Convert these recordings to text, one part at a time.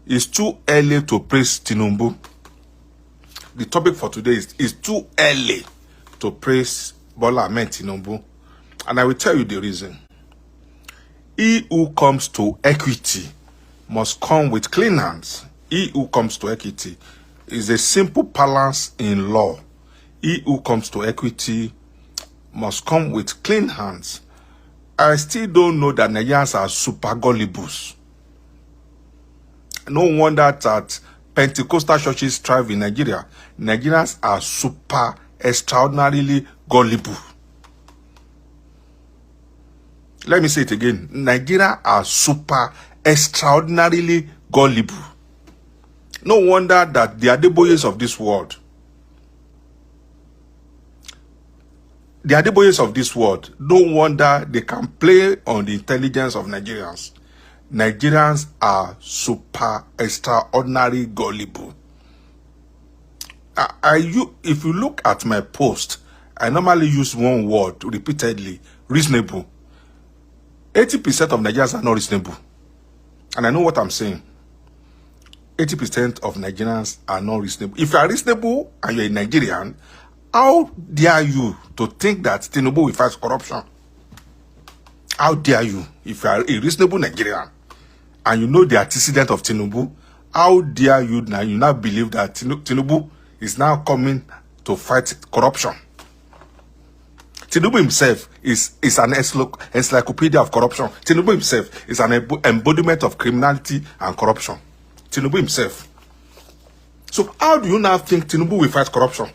It's too early to praise Tinubu. The topic for today is it's too early to praise Bola Ahmed Tinubu. And I will tell you the reason. He who comes to equity must come with clean hands. He who comes to equity is a simple balance in law. He who comes to equity must come with clean hands. I still don't know that Nigerians are super gullibles. No wonder that Pentecostal churches thrive in Nigeria. Nigerians are super extraordinarily gullible. Let me say it again. Nigeria are super extraordinarily gullible. No wonder that the Adeboyes of this world, no wonder they can play on the intelligence of Nigerians. Nigerians are super extraordinary gullible. If you look at my post, I normally use one word repeatedly: reasonable. 80% of Nigerians are not reasonable. And I know what I'm saying. 80% of Nigerians are not reasonable. If you are reasonable and you're a Nigerian, how dare you to think that Tinubu will fight corruption? How dare you? If you are a reasonable Nigerian and you know the antecedent of Tinubu, how dare you now believe that Tinubu is now coming to fight corruption? Tinubu himself is an encyclopedia of corruption. Tinubu himself is an embodiment of criminality and corruption. Tinubu himself. So how do you now think Tinubu will fight corruption?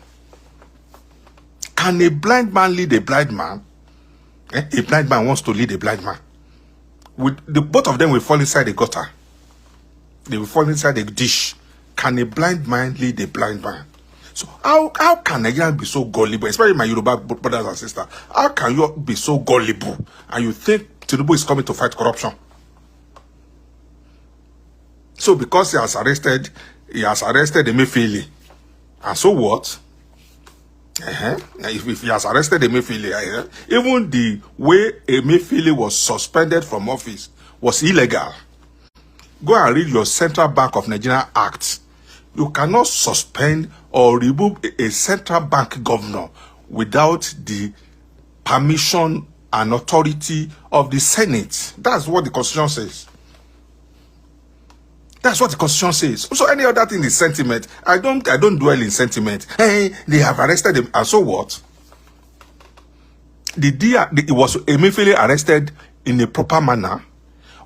Can a blind man lead a blind man? A blind man wants to lead a blind man. Both of them will fall inside the gutter. They will fall inside the dish. Can a blind man lead a blind man? So how can Nigerians be so gullible, especially my Yoruba brothers and sisters? How can you be so gullible and you think Tinubu is coming to fight corruption? So because he has arrested Emefiele, and so what? If he has arrested Emefiele, even the way Emefiele was suspended from office was illegal. Go and read your Central Bank of Nigeria Act. You cannot suspend or remove a central bank governor without the permission and authority of the Senate. That's what the Constitution says. That's what the Constitution says. So any other thing is sentiment. I don't dwell in sentiment. Hey, they have arrested him, and so what? Was Emefiele arrested in a proper manner?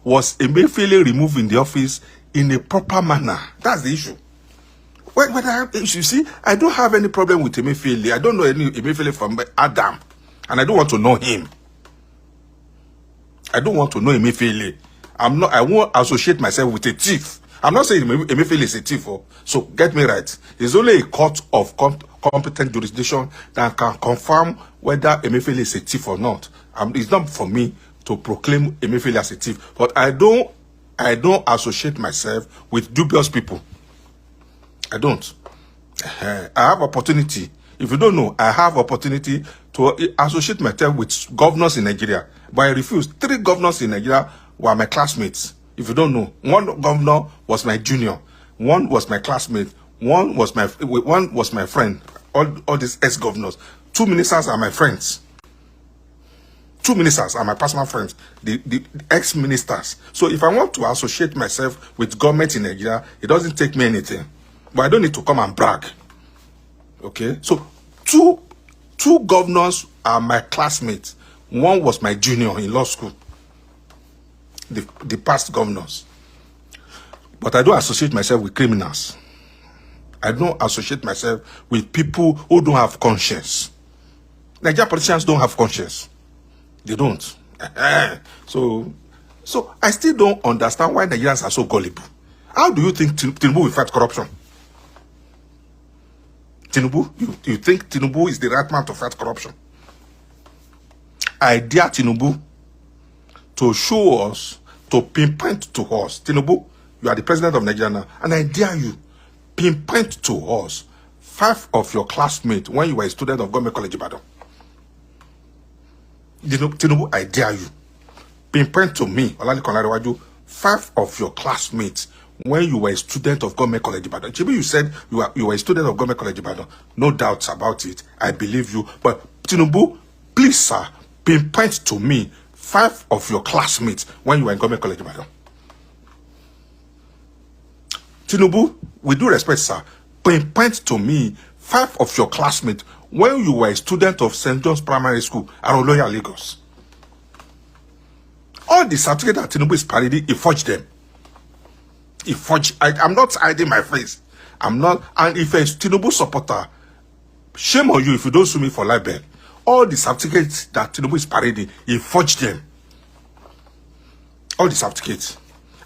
Was Emefiele removed in the office in a proper manner? That's the issue. You see, I don't have any problem with Emefiele. I don't know any Emefiele from Adam, and I don't want to know him. I don't want to know Emefiele. I won't associate myself with a thief. I'm not saying Emefiele is a thief. So get me right. It's only a court of competent jurisdiction that can confirm whether Emefiele is a thief or not. It's not for me to proclaim Emefiele as a thief. But I don't associate myself with dubious people. I don't. I have opportunity. If you don't know, I have opportunity to associate myself with governors in Nigeria. But I refuse. 3 governors in Nigeria were my classmates. If you don't know, 1 governor was my junior, 1 was my classmate, 1 was my friend. All these ex-governors. 2 ministers are my friends. 2 ministers are my personal friends. The ex-ministers. So if I want to associate myself with government in Nigeria, it doesn't take me anything. But I don't need to come and brag. Okay? So two governors are my classmates. 1 was my junior in law school. The past governors. But I don't associate myself with criminals. I don't associate myself with people who don't have conscience. Nigerian politicians don't have conscience. They don't. So I still don't understand why Nigerians are so gullible. How do you think Tinubu will fight corruption? Tinubu? You think Tinubu is the right man to fight corruption? I dare Tinubu to show us, to pinpoint to us. Tinubu, you are the president of Nigeria now, and I dare you, pinpoint to us 5 of your classmates when you were a student of Government College Ibadan. Tinubu, I dare you, pinpoint to me, 5 of your classmates when you were a student of Government College Ibadan. Chibi, you said you were a student of Government College Ibadan. No doubts about it. I believe you. But Tinubu, please, sir, pinpoint to me 5 of your classmates when you were in Government College Ibadan. Tinubu, with due respect, sir, pinpoint to me 5 of your classmates when you were a student of St. John's Primary School around Lawyer Lagos. All the certificates that Tinubu is parading, he forged them. He forged. I'm not hiding my face. I'm not. And if a Tinubu supporter, shame on you if you don't sue me for libel. All the certificates that Tinubu is parading, he forged them. All the certificates.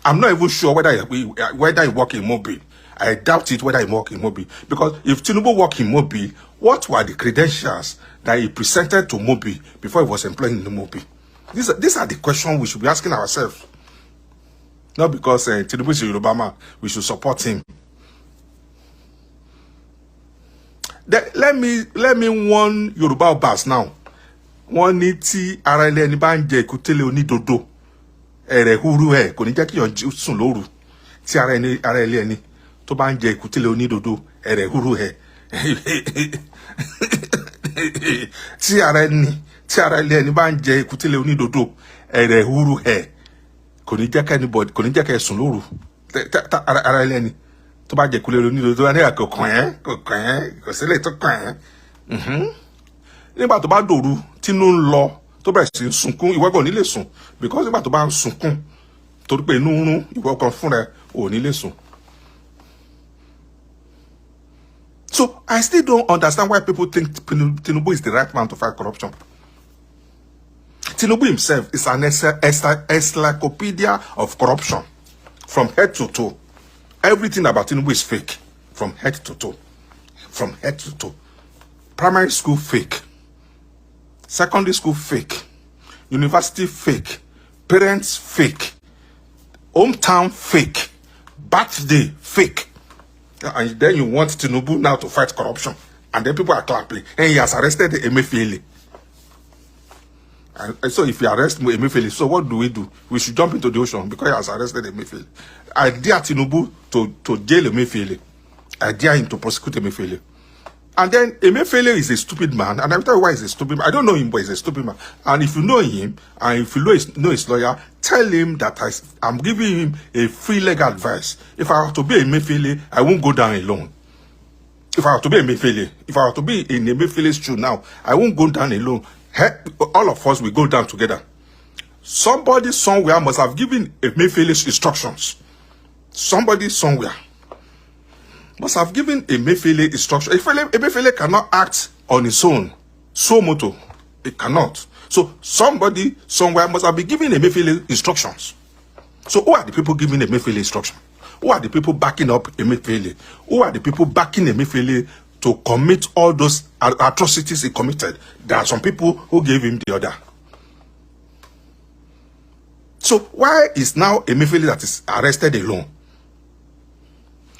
I'm not even sure whether he work in Mobile. I doubt it whether he work in Mobile. Because if Tinubu work in Mobile, what were the credentials that he presented to Mobile before he was employed in the Mobile? These are the questions we should be asking ourselves. Not because Tinubu is a Yoruba man, we should support him. Let me warn Yoruba Obas now. One niti ara ile ni ba nje ekutele onidodo. Ere huru he kò ní jẹ́ kí yon sùn lóru. Tí ara ile ni tó bá nje ekutele onidodo, ere huru he. Tí ara ile ni ba nje ekutele onidodo, ere huru he. Kò ní jẹ́ kí anybody, kò ní jẹ́ kí sùn lóru. Ara ile ni tó bá jẹ́ ekutele onidodo, ani kò kàn kò ṣẹlẹ̀ tó kàn. Nígbà tó bá dòru tínú ń lọ tó bẹ̀rẹ̀ sí sunkún, ìwọ kò ní lè sùn because nígbà tó bá ń sunkún torí pé inú rún, ìwọ kan fúnra ò ní lè sùn. So I still don't understand why people think Tinubu is the right man to fight corruption. Tinubu himself is an encyclopedia of corruption from head to toe. Everything about Tinubu is fake from head to toe. From head to toe. Primary school fake. Secondary school fake. University fake. Parents fake. Hometown fake. Birthday fake. And then you want Tinubu now to fight corruption. And then people are clapping. And he has arrested Emefiele. And so if he arrests Emefiele, so what do? We should jump into the ocean because he has arrested Emefiele. I dare Tinubu to jail Emefiele. I dare him to prosecute Emefiele. And then Emefiele is a stupid man, and I will tell you why he's a stupid man. I don't know him, but he's a stupid man. And if you know him, and if you know his lawyer, tell him that I'm giving him a free legal advice. If I were to be Emefiele, I won't go down alone. If I were to be Emefiele, if I were to be in Emefiele's shoe now, I won't go down alone. All of us will go down together. Somebody somewhere must have given Emefiele's instructions. Somebody somewhere must have given Emefiele instruction. Emefiele cannot act on his own. So moto, it cannot. So somebody somewhere must have been giving Emefiele instructions. So who are the people giving Emefiele instruction? Who are the people backing up Emefiele? Who are the people backing Emefiele to commit all those atrocities he committed? There are some people who gave him the order. So why is now Emefiele that is arrested alone?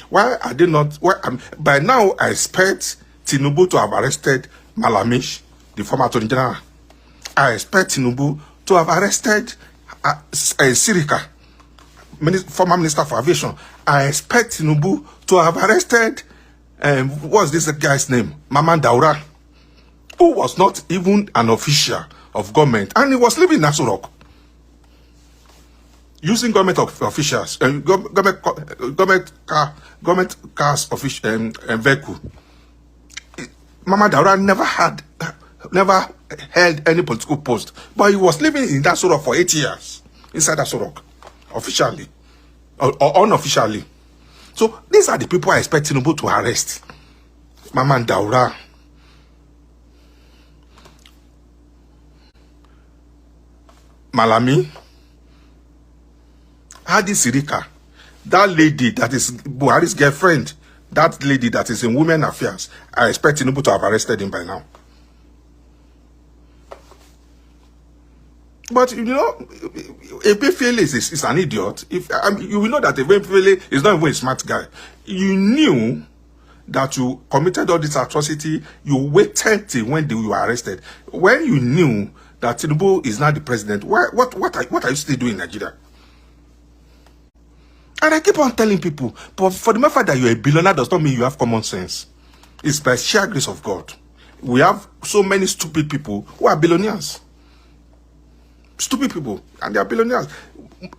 Why are they not? By now, I expect Tinubu to have arrested Malamish, the former Attorney General. I expect Tinubu to have arrested Sirika, former Minister for Aviation. I expect Tinubu to have arrested, what's this guy's name? Maman Daura, who was not even an official of government, and he was living in Nasurok. Using government officials, government cars official vehicle. Mama Daura never held any political post, but he was living in that Sorok for 8 years inside that Sorok, officially or unofficially. So these are the people I expect Tinubu to arrest. Mama Daura, Malami, Hadi Sirika, that lady that is Buhari's girlfriend, that lady that is in women affairs, I expect Tinubu to have arrested him by now. But you know, Emefiele is an idiot. You will know that Emefiele is not even a smart guy. You knew that you committed all this atrocity. You waited till when you were arrested. When you knew that Tinubu is not the president, what are you still doing in Nigeria? And I keep on telling people, but for the mere fact that you're a billionaire does not mean you have common sense. It's by sheer grace of God. We have so many stupid people who are billionaires. Stupid people, and they are billionaires.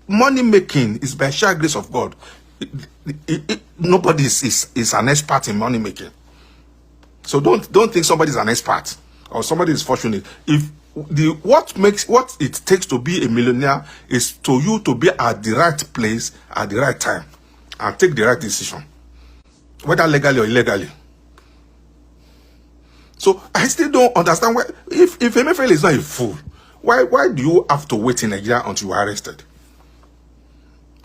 Money making is by sheer grace of God. Nobody is an expert in money making. So don't think somebody is an expert or somebody is fortunate. If what it takes to be a millionaire is to you to be at the right place at the right time and take the right decision, whether legally or illegally. So I still don't understand why, if Emefiele is not a fool, why do you have to wait in Nigeria until you are arrested?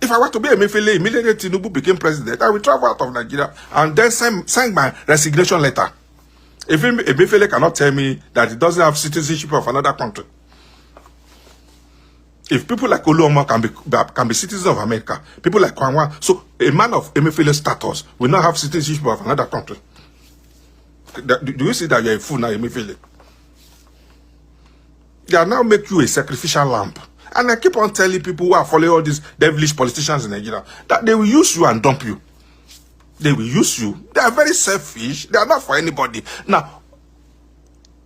If I were to be Emefiele, immediately Tinubu became president, I will travel out of Nigeria and then sign my resignation letter. If Emefiele cannot tell me that he doesn't have citizenship of another country, if people like Oluomo can be citizens of America, people like Kwanwa, so a man of Emefiele status will not have citizenship of another country. Do you see that you're a fool now, Emefiele? They are now make you a sacrificial lamb. And I keep on telling people who are following all these devilish politicians in Nigeria that they will use you and dump you. They will use you. They are very selfish. They are not for anybody. Now,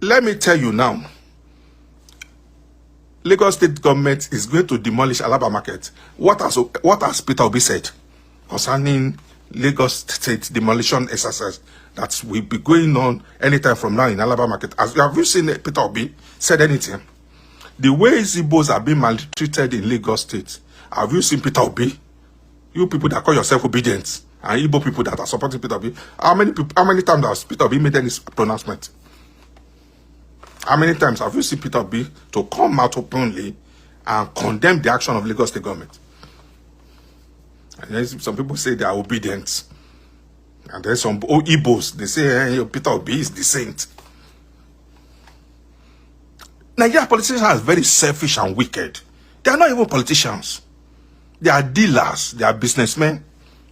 let me tell you now. Lagos State government is going to demolish Alaba Market. What has Peter Obi said concerning Lagos State demolition exercise that will be going on anytime from now in Alaba Market? Have you seen Peter Obi said anything? The way Igbos are being maltreated in Lagos State, have you seen Peter Obi? You people that call yourself obedient, and Igbo people that are supporting Peter Obi, how many times has Peter Obi made any pronouncement? How many times have you seen Peter Obi to come out openly and condemn the action of Lagos State government? And then some people say they are obedient. And then some Igbos, they say, hey, Peter Obi is the saint. Nigerian politicians are very selfish and wicked. They are not even politicians. They are dealers. They are businessmen.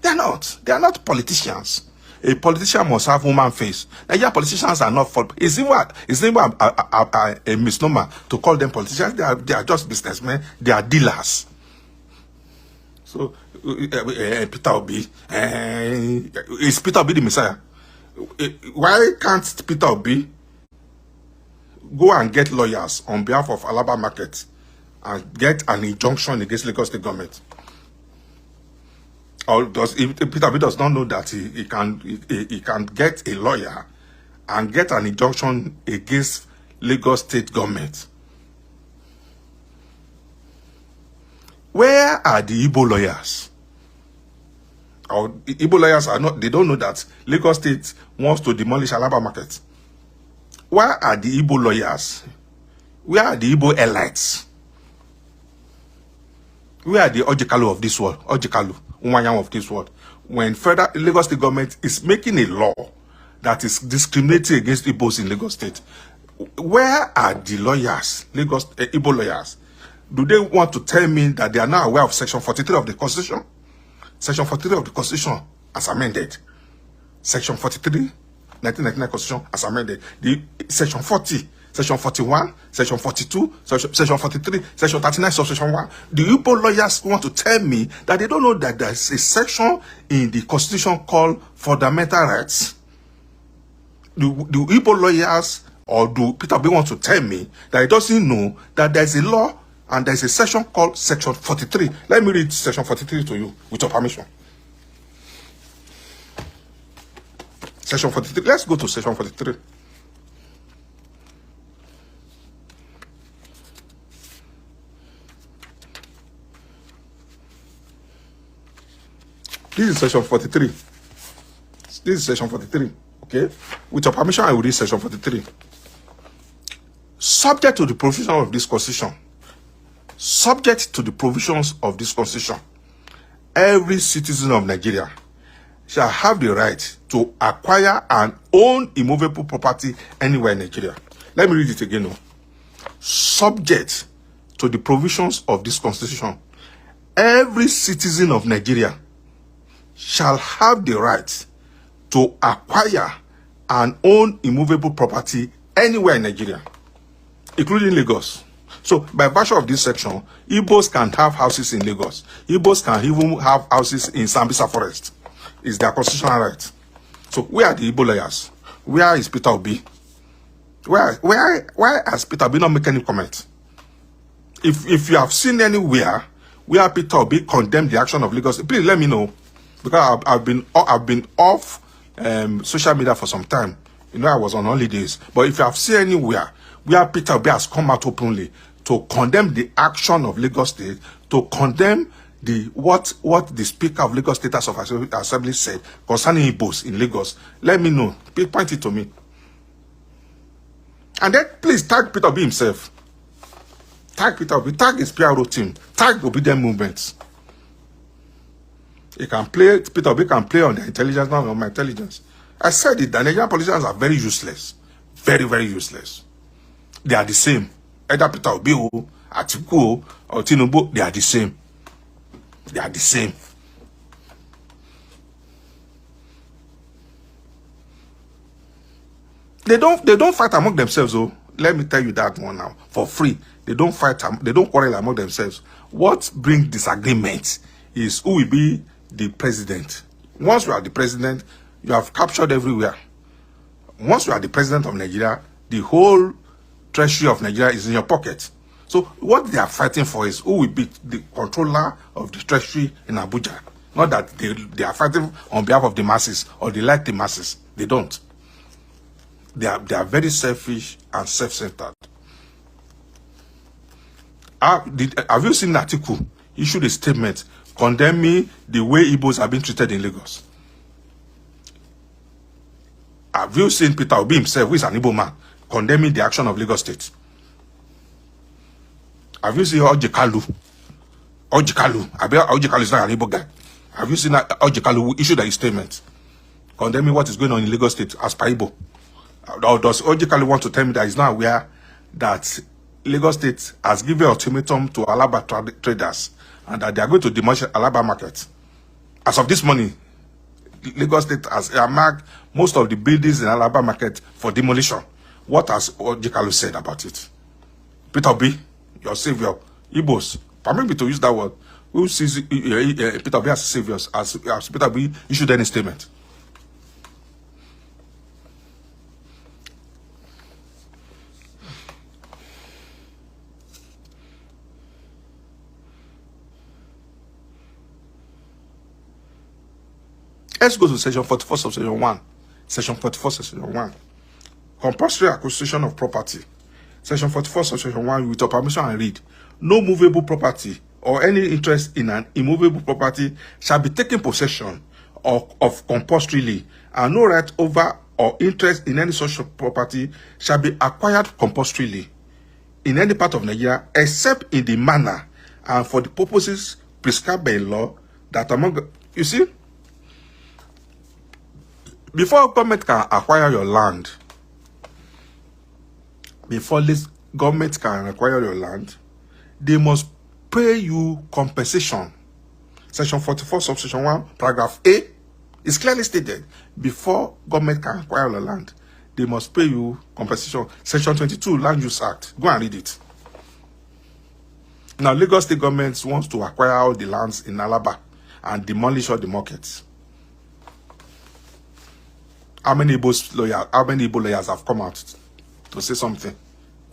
They are not. They are not politicians. A politician must have human face. Nigerian politicians are not. It's even a misnomer to call them politicians. They are just businessmen. They are dealers. So, Peter Obi, is Peter Obi the Messiah? Why can't Peter Obi go and get lawyers on behalf of Alaba Market and get an injunction against Lagos State government? Or if Peter Obi does not know that he can get a lawyer and get an injunction against Lagos State government? Where are the Igbo lawyers? Or the Igbo lawyers are not, they don't know that Lagos State wants to demolish Alaba Market. Where are the Igbo lawyers? Where are the Igbo elites? Where are the Ojikalu of this world? Ojikalu, Umanyam of this world? When federal Lagos State government is making a law that is discriminating against Igbos in Lagos State, where are the lawyers, Igbo lawyers? Do they want to tell me that they are now aware of Section 43 of the Constitution? Section 43 of the Constitution as amended. Section 43, 1999 Constitution as amended. The Section 40, Section 41, Section 42, Section 43, Section 39, Section 1. The Igbo lawyers want to tell me that they don't know that there is a section in the Constitution called Fundamental Rights. Do Igbo lawyers or do Peter Obi want to tell me that he doesn't know that there is a law and there is a section called Section 43? Let me read Section 43 to you with your permission. Section 43. Let's go to Section 43. This is Section 43. This is Section 43. Okay? With your permission, I will read Section 43. Subject to the provision of this Constitution. Subject to the provisions of this Constitution, every citizen of Nigeria shall have the right to acquire and own immovable property anywhere in Nigeria. Let me read it again. Subject to the provisions of this Constitution, every citizen of Nigeria shall have the right to acquire and own immovable property anywhere in Nigeria, including Lagos. So by virtue of this section, Igbos can have houses in Lagos. Igbos can even have houses in Sambisa Forest. It's their constitutional right. So where are the Igbo lawyers? Where is Peter Obi? Why has Peter Obi not make any comment? If you have seen anywhere where Peter Obi condemned the action of Lagos, please let me know, because I've been off social media for some time. You know, I was on holidays. But if you have seen anywhere where Peter Obi has come out openly to condemn the action of Lagos State, to condemn what the Speaker of Lagos State House of Assembly said concerning Igbos in Lagos, let me know. Please point it to me. And then please tag Peter Obi himself. Tag Peter Obi, tag his PRO team, tag Obedient Movements. He can play, Peter Obi can play on the intelligence, not on my intelligence. I said it, the Nigerian politicians are very useless. Very, very useless. They are the same. Either Peter Obi, Atiku, or Tinubu, they are the same. They are the same. They don't fight among themselves, oh. Let me tell you that one now. For free. They don't fight, they don't quarrel among themselves. What brings disagreement is who will be the president. Once you are the president, you have captured everywhere. Once you are the president of Nigeria, the whole treasury of Nigeria is in your pocket. So what they are fighting for is who will be the controller of the treasury in Abuja. Not that they are fighting on behalf of the masses or they like the masses. They don't. They are very selfish and self-centered. Have you seen Atiku issued a statement condemning the way Igbos have been treated in Lagos? Have you seen Peter Obi himself, who is an Igbo man, condemning the action of Lagos State? Have you seen Ojikalu? Ojikalu is not an Igbo guy. Have you seen Ojikalu who issued a statement condemning what is going on in Lagos State as per Igbo? Or does Ojikalu want to tell me that he's not aware that Lagos State has given ultimatum to Alaba traders and that they are going to demolish Alaba market? As of this morning, Lagos State has earmarked most of the buildings in Alaba market for demolition. What has Ojikalu said about it? Peter Obi, your savior, Igbos, permit me to use that word. Who sees Peter Obi as saviors? As Peter Obi issued any statement? Let's go to section 44, subsection 1. Section 44, section 1. Compulsory acquisition of property. Section 44, subsection 1. With your permission, I read. No movable property or any interest in an immovable property shall be taken possession of compulsorily, and no right over or interest in any such property shall be acquired compulsorily in any part of Nigeria, except in the manner and for the purposes prescribed by law that among... You see? Before government can acquire your land, before this government can acquire your land, they must pay you compensation. Section 44, subsection 1, paragraph A is clearly stated. Before government can acquire your land, they must pay you compensation. Section 22, Land Use Act. Go and read it. Now, Lagos State government wants to acquire all the lands in Alaba and demolish all the markets. How many Igbo lawyers have come out to say something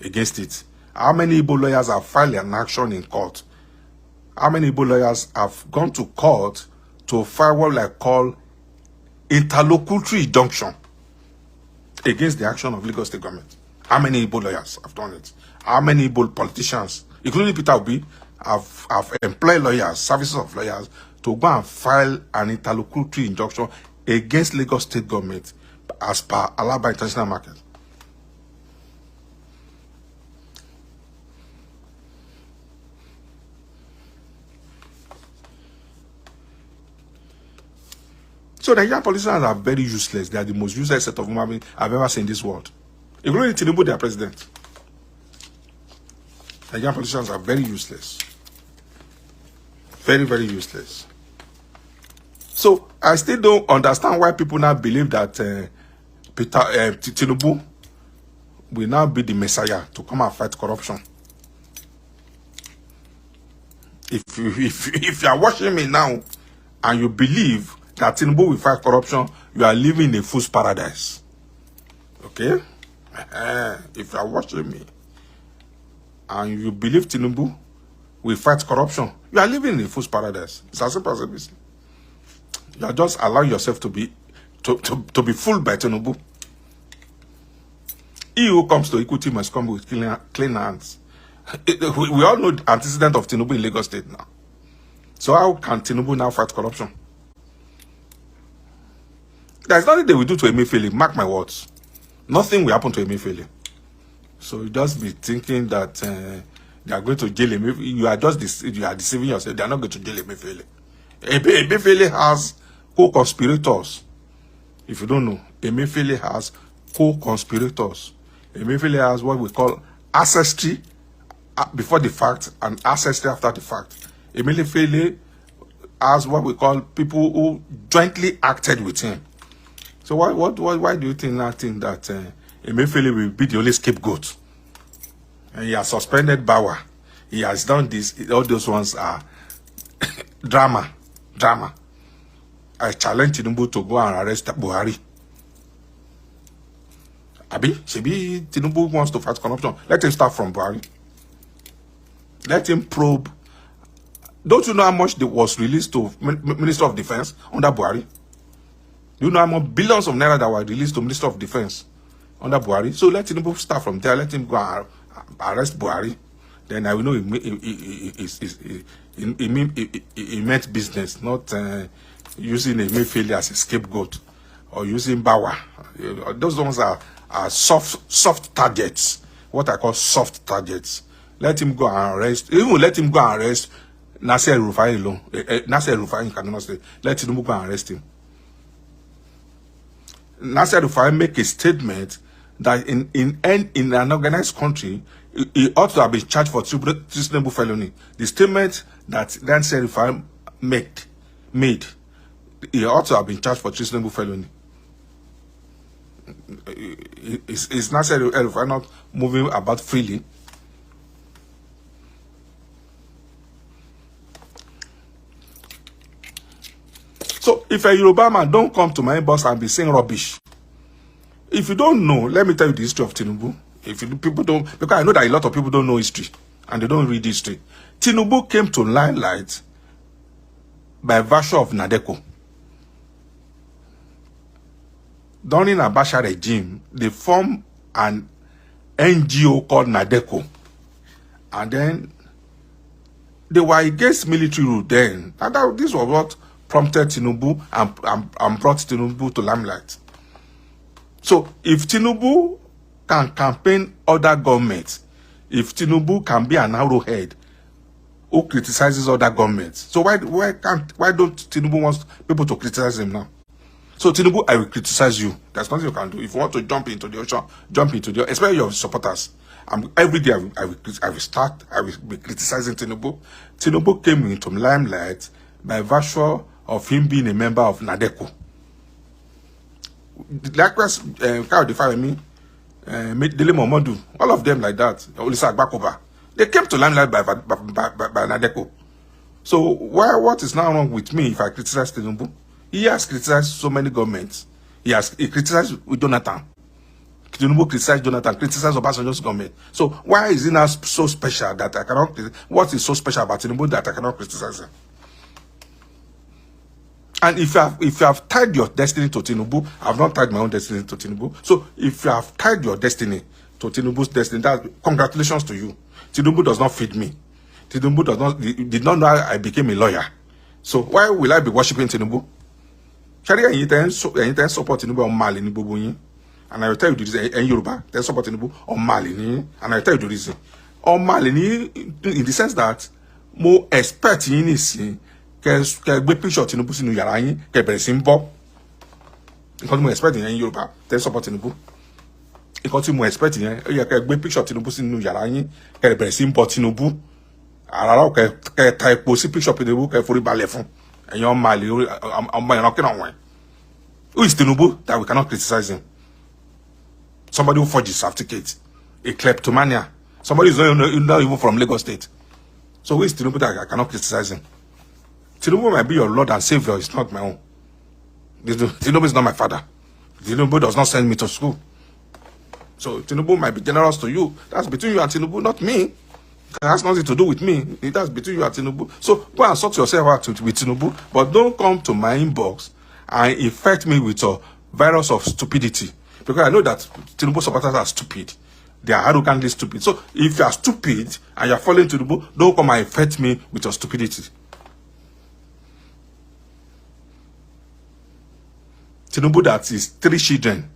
against it? How many Igbo lawyers have filed an action in court? How many Igbo lawyers have gone to court to file what I call interlocutory injunction against the action of Lagos State government? How many Igbo lawyers have done it? How many Igbo politicians, including Peter Obi, have employed lawyers, services of lawyers, to go and file an interlocutory injunction against Lagos State government as per Alaba International Market? So the Nigerian politicians are very useless. They are the most useless set of human beings I've ever seen in this world. Including Tinubu, their president. Nigerian politicians are very useless. Very, very useless. So I still don't understand why people now believe that Tinubu will now be the messiah to come and fight corruption. If you are watching me now and you believe that Tinubu will fight corruption, you are living in a fool's paradise. Okay? If you are watching me and you believe Tinubu will fight corruption, you are living in a fool's paradise. It's as simple as it is. You are just allowing yourself to be fooled by Tinubu. He who comes to equity must come with clean hands. We all know the antecedent of Tinubu in Lagos State now. So how can Tinubu now fight corruption? There's nothing they will do to Emefiele. Mark my words. Nothing will happen to Emefiele. So you just be thinking that they are going to jail Emefiele. You are deceiving yourself. They are not going to jail Emefiele. Emefiele has co-conspirators. If you don't know, Emefiele has co-conspirators. Emefiele has what we call ancestry before the fact and ancestry after the fact. Emefiele has what we call people who jointly acted with him. So why do you think that Emefiele will be the only scapegoat? And he has suspended Bawa. He has done this. All those ones are drama. I challenge Tinubu to go and arrest Buhari. Shebi Tinubu wants to fight corruption. Let him start from Buhari. Let him probe. Don't you know how much was released to Minister of Defense under Buhari? Do you know how much billions of naira that were released to Minister of Defense under Buhari? So let Tinubu start from there. Let him go and arrest Buhari. Then I will know he meant business, not using Emefiele as a scapegoat or using Bawa. Those ones are soft targets. What I call soft targets. Let him go and arrest. Even let him go and arrest Nasser Rufai alone. Nasser Rufai in Kaduna State. Let him go and arrest him. Nasser Rufai make a statement that in an organized country, he ought to have been charged for treasonable felony. The statement that Nasser Rufai made, he ought to have been charged for treasonable felony. Is Nasser Rufai not moving about freely? So if a Yoruba man don't come to my boss and be saying rubbish, if you don't know, let me tell you the history of Tinubu. People don't, because I know that a lot of people don't know history and they don't read history. Tinubu came to limelight by virtue of Nadeko. During Abacha regime, they formed an NGO called Nadeko. And then they were against military rule then. And this was what prompted Tinubu and brought Tinubu to limelight. So if Tinubu can campaign other governments, if Tinubu can be an arrowhead who criticizes other governments, so why don't Tinubu want people to criticize him now? So Tinubu, I will criticize you. There's nothing you can do. If you want to jump into the ocean, jump into the, especially your supporters. Every day I will be criticizing Tinubu. Tinubu came into limelight by virtue of him being a member of Nadeko. Likewise, Kyle Defayemi, Dele Momodu, all of them like that, Olisa Agbakoba, they came to limelight by Nadeko. So what is now wrong with me if I criticize Tinubu? He has criticized so many governments. He criticized with Jonathan. Tinubu criticized Jonathan, criticized Obasanjo's government. So why is he now so special that I cannot? What is so special about Tinubu that I cannot criticize him? And if you have tied your destiny to Tinubu, I have not tied my own destiny to Tinubu. So if you have tied your destiny to Tinubu's destiny, congratulations to you. Tinubu does not feed me. Tinubu did not know I became a lawyer. So why will I be worshiping Tinubu? Sharia you support Tinubu on Mali ni bobo yin. And I will tell you the reason. In Yoruba, they support Tinubu on Mali ni. And I will tell you the reason. On Mali ni, in the sense that mo expect yin nisi ke gbe picture Tinubu sínú yàrá yín ke bẹ̀rẹ̀ sí nbo. Nǹkan tí mo expect in Yoruba, they support Tinubu. Nǹkan tí mo expect yen, ó yẹ ke gbe picture Tinubu sínú yàrá yín ke bẹ̀rẹ̀ sí nbo Tinubu. Arara ke ta epo sí picture Tinubu ke forí balẹ̀ fún. Eyan Mali ọmọ ìran kíran wọn. Who is Tinubu that we cannot criticize him? Somebody who forges certificate, a kleptomania. Somebody who is not even from Lagos State. So who is Tinubu that I cannot criticize him? Tinubu might be your Lord and Savior. It's not my own. Tinubu is not my father. Tinubu does not send me to school. So Tinubu might be generous to you. That's between you and Tinubu, not me. It has nothing to do with me. That's between you and Tinubu. So go and sort yourself out with Tinubu, but don't come to my inbox and infect me with a virus of stupidity. Because I know that Tinubu supporters are stupid. They are arrogantly stupid. So if you are stupid and you are following Tinubu, don't come and infect me with your stupidity. Tinubu, that is 3 children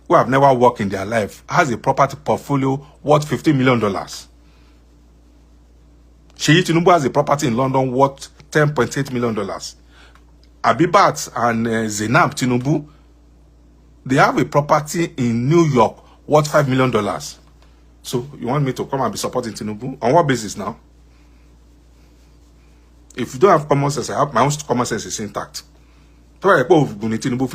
who have never worked in their life, has a property portfolio worth $50 million. Sheyi Tinubu has a property in London worth $10.8 million. Abibat and Zainab Tinubu, they have a property in New York worth $5 million. So you want me to come and be supporting Tinubu? On what basis now? If you don't have common sense, I have my own common sense is intact. So Tinubu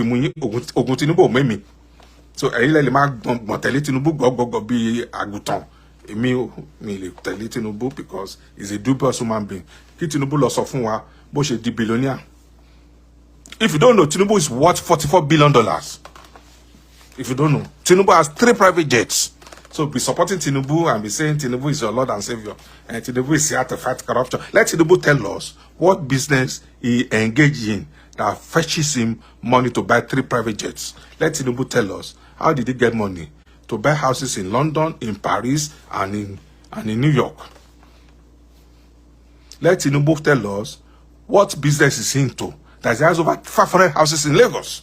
be agutan. Me tell Tinubu because he's a dubious human being. Tinubu lost of one, but she's the billionaire. If you don't know, Tinubu is worth $44 billion. If you don't know, Tinubu has 3 private jets. So be supporting Tinubu and be saying Tinubu is your Lord and Savior. And Tinubu is here to fight corruption. Let Tinubu tell us what business he engaged in that fetches him money to buy 3 private jets. Let Tinubu tell us how did he get money to buy houses in London, in Paris, and in New York. Let Tinubu tell us what business is into that he has over 500 houses in Lagos.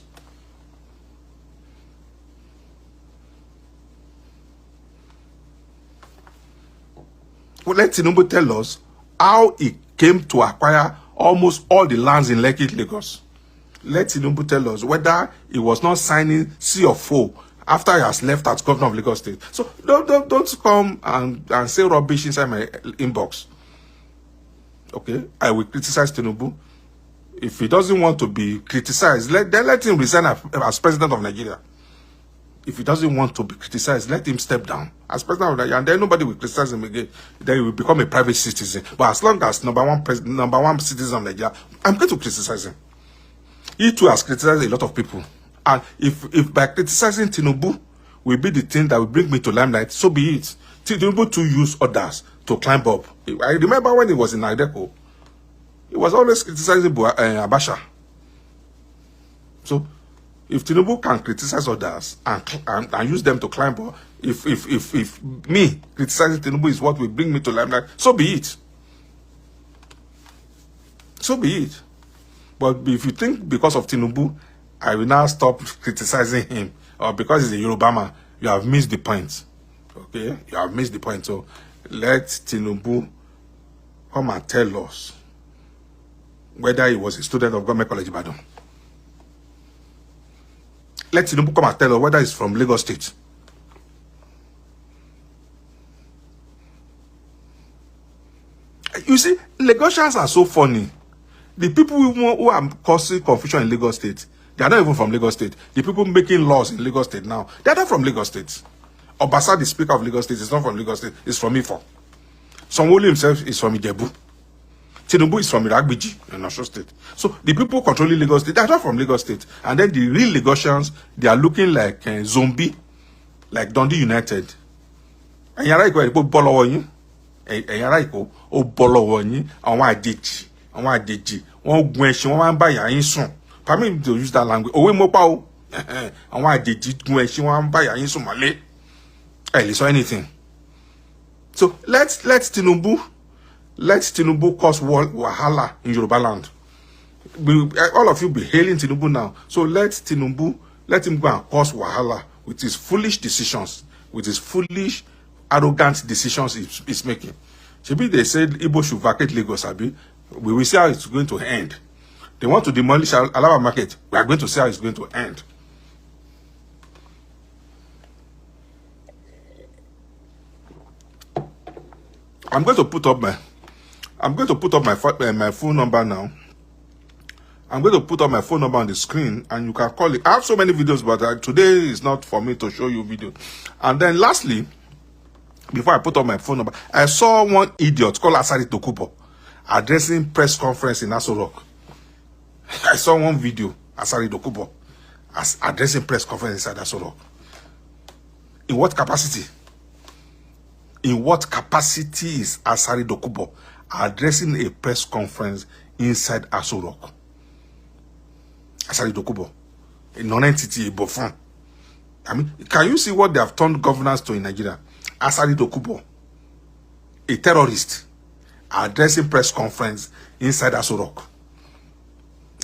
Let Tinubu tell us how he came to acquire almost all the lands in Lekki, Lagos. Let Tinubu tell us whether he was not signing C of O after he has left as governor of Lagos State. So don't come and say rubbish inside my inbox. Okay, I will criticize Tinubu. If he doesn't want to be criticized, then let him resign as president of Nigeria. If he doesn't want to be criticized, let him step down as president of Nigeria, and then nobody will criticize him again. Then he will become a private citizen. But as long as number one citizen of Nigeria, I'm going to criticize him. He too has criticized a lot of people. And if by criticizing Tinubu will be the thing that will bring me to limelight, so be it. Tinubu too use others to climb up. I remember when he was in Nadeco, he was always criticizing Abasha. So if Tinubu can criticize others and use them to climb up, if me criticizing Tinubu is what will bring me to limelight, so be it. So be it. But if you think because of Tinubu, I will now stop criticizing him, or because he's a Yoruba man, you have missed the point. Okay? You have missed the point. So let Tinubu come and tell us whether he was a student of Government College Ibadan. Let Tinubu come and tell us whether he's from Lagos State. You see, Lagosians are so funny. The people who are causing confusion in Lagos State, they are not even from Lagos State. The people making laws in Lagos State now, they are not from Lagos State. Obasa, the Speaker of Lagos State, is not from Lagos State. He's from Ifo. Sanwo-Olu himself is from Ijebu. Tinubu is from Iragbiji in Osun State. So the people controlling Lagos State, they are not from Lagos State. And then the real Lagosians, they are looking like zombie, like Dundee United. And yara iko epo bolo yin. Yara iko o bolo yin. Àwọn àjèjì, wọ́n gun ẹṣin, wọ́n máa ń bá ìyá yín sùn. Permit me to use that language. Òwe mo pa o. Àwọn àjèjì gun ẹṣin, wọ́n máa ń bá ìyá yín sùn mọ́lé. Lè sọ anything. So let Tinubu cause wahala in Yoruba land. All of you be hailing Tinubu now. So let him go and cause wahala with his foolish decisions, with his foolish, arrogant decisions he's making. Maybe they said Igbo should vacate Lagos, Abi. We will see how it's going to end. They want to demolish Alaba Market. We are going to see how it's going to end. I'm going to put up my phone number now. I'm going to put up my phone number on the screen and you can call it. I have so many videos, but today is not for me to show you video. And then lastly, before I put on my phone number, I saw one idiot called Asari Dokubo addressing press conference in Aso Rock. I saw one video, Asari Dokubo, as addressing press conference inside Aso Rock. In what capacity? In what capacity is Asari Dokubo addressing a press conference inside Aso Rock? Asari Dokubo, a non-entity, a buffon. I mean, can you see what they have turned governance to in Nigeria? Asari Dokubo, a terrorist, addressing press conference inside Aso Rock.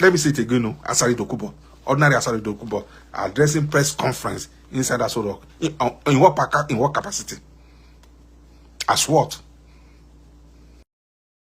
Let me say it again, no? Asari Dokubo, ordinary Asari Dokubo, addressing press conference inside Aso Rock. In what capacity? As what?